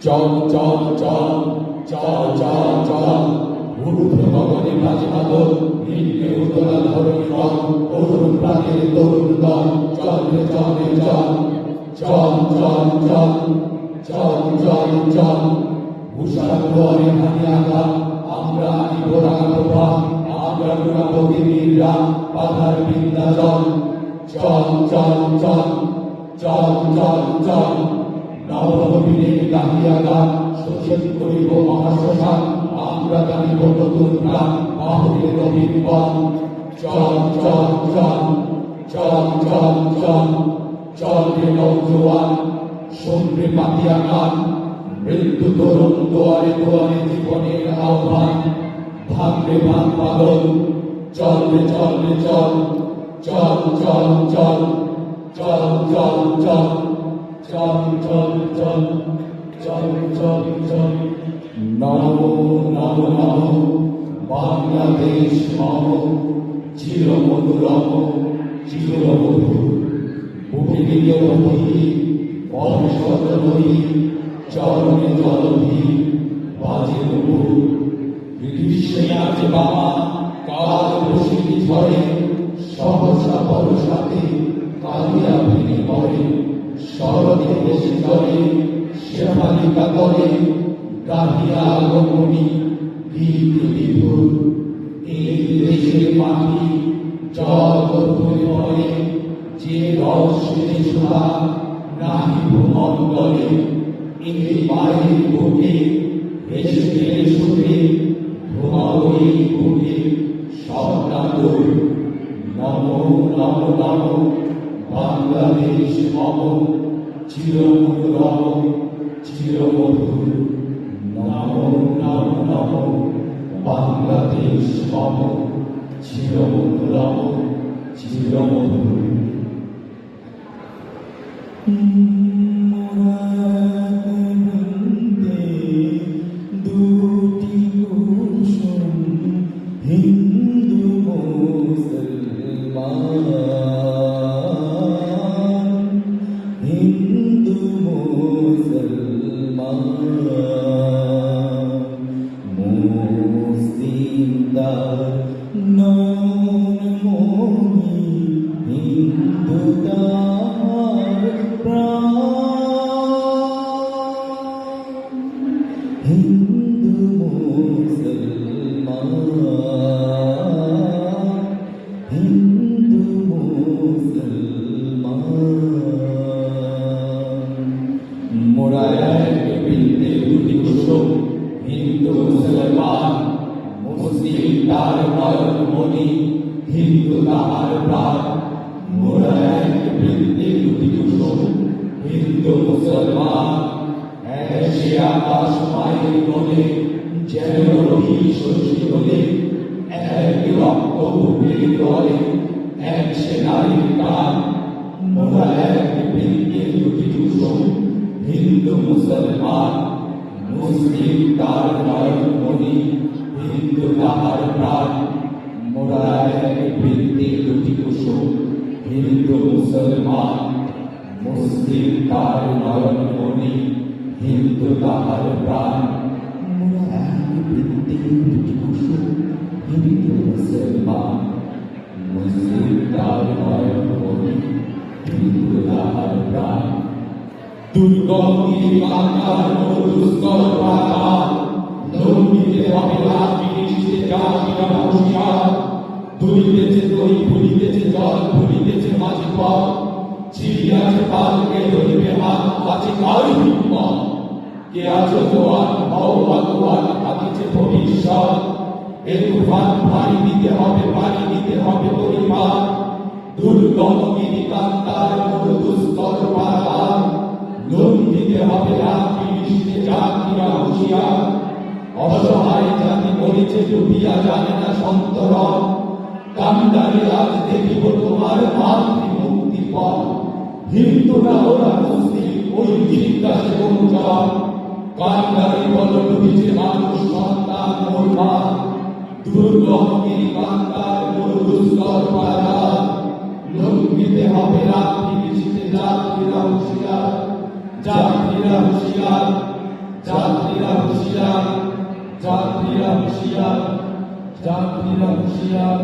চল চল চল চল চল চল ঊর্ধ্ব গগনে বাজে মাদল নিম্নে উতলা ধরণী রং অরুণ প্রাণের তরুণ দল চল রে চল রে চল চল চল চল চল চল চল উষার দুয়ারে হানি আঘাত আমরা আনিব রাগাপ্রভা আমরা গুণাবো দেবীর রাম পাথার বিন্ধ্যাচল চল চল চল চল চল চল নবনবীনের গাহিয়া গান সচিব করিব মহাশ্মশান আমরা জানিব নতুন প্রাণ বাহুদের নবীন বন চল চল চল চল চল চল চল রে নৌজোয়ান শোন রে পাতিয়া গান মৃত্যু তরুণ দুয়ারে দুয়ারে জীবনের আহ্বান ভাগ রে ভাগ পাগল চল রে চল রে চল চল চল চল চল চল চল চল চল চল চল চল চল নমো নমো নমো বাংলাদেশ মম চির মধুরম চির মধুর বুকে নদী অবসর নদী চরণে জলধি বাজে নূপুর গ্রীষ্মে আছে বাবা কাল বসিনি ঝরে সহসা বর্ষাতে কালিয়া ভেঙে পড়ে শরতে দেশে চলে শেফালিকা করে গাহিয়া আগমনী গীত বিভোর এই দেশের মাটি জল ধরে পড়ে যে রহস্যে সুধা নাহি ভূমণ্ডলে এই বাইরে বুকে ভেসে গেলে সুখে ঘুমাবই বুকে স্বপ্নাতুর নমো নমো নমো বাংলাদেশ মম চির মধুরম চির মধুর নমো নমো নমো বাংলাদেশ মম চির মধুরম চির মধুর হিন্দু মুসলমান হিন্দু মুসলমান মুসলিম তার নয়ন মনি হিন্দু তার প্রাণ হিন্দু মুসলমান হিন্দু মুসলমান মোরা এক বৃন্দে দুটি কুসুম হিন্দু মুসলমান মুসলিম তার নয়ন মনি হিন্দু তাহার প্রাণ মোরা এক বৃন্দে দুটি কুসুম হিন্দু মুসলমান সে আকাশ মায়ের কোলে যেন রবি শশী হলে এক রক্ত বুকের তলে এক সে নারীর গান মোরা এক বৃন্দে দুটি কুসুম হিন্দু মুসলমান মুসলিম তার নয়ন মনি হিন্দু তাহার প্রাণ মোরা এক বৃন্দে দুটি কুসুম হিন্দু মুসলমান মুসলিম তার নয়ন মনি হিন্দু তাহার প্রাণ মোরা এক বৃন্দে দুটি কুসুম হিন্দু মুসলমান মুসলিম তার নয়ন মনি হিন্দু তাহার প্রাণ দুর্গমগিরি বাংলার দুষ্কর পাহাড় লঙ্ঘিতে হবে রাত্রি নিশিতে জাতিরা হুঁশিয়ার দুলিতেছে দই ভুলিতেছে জল ভুলিতেছে মাঝি পথ ছিড়িয়াছে পালকে ধরিবে হাত আছে কারই হিম্মত কে আছো জোয়ান হও ভগবান ভাবিছে ভবিষ্যৎ এ তুফান পানি দিতে হবে পরিবার দুর্গমগিরি কান্তার মূল দুষ্কর পাহাড় লঙ্ঘিতে হবে রাত্রি নিশিতে জাতিরা হুঁশিয়ার অসহায় জাতি করেছে ডুবিয়া জানে না সন্তরণ কান্ডারে আজ দেখিব তোমার মাতৃমুক্তি পথ হিন্দুরা ওরা মুসলিম ওই জিজ্ঞাসে অনুচর কান্ডারে বল ডুবিছে মানুষ সন্তান মোর মা দুর্গমগিরি কান্তার মূল দুষ্কর পাহাড় লঙ্ঘিতে হবে রাত্রি নিশিতে জাতিরা হুঁশিয়ার যাত্রীরা হুঁশিয়ার, যাত্রীরা হুঁশিয়ার, যাত্রীরা হুঁশিয়ার।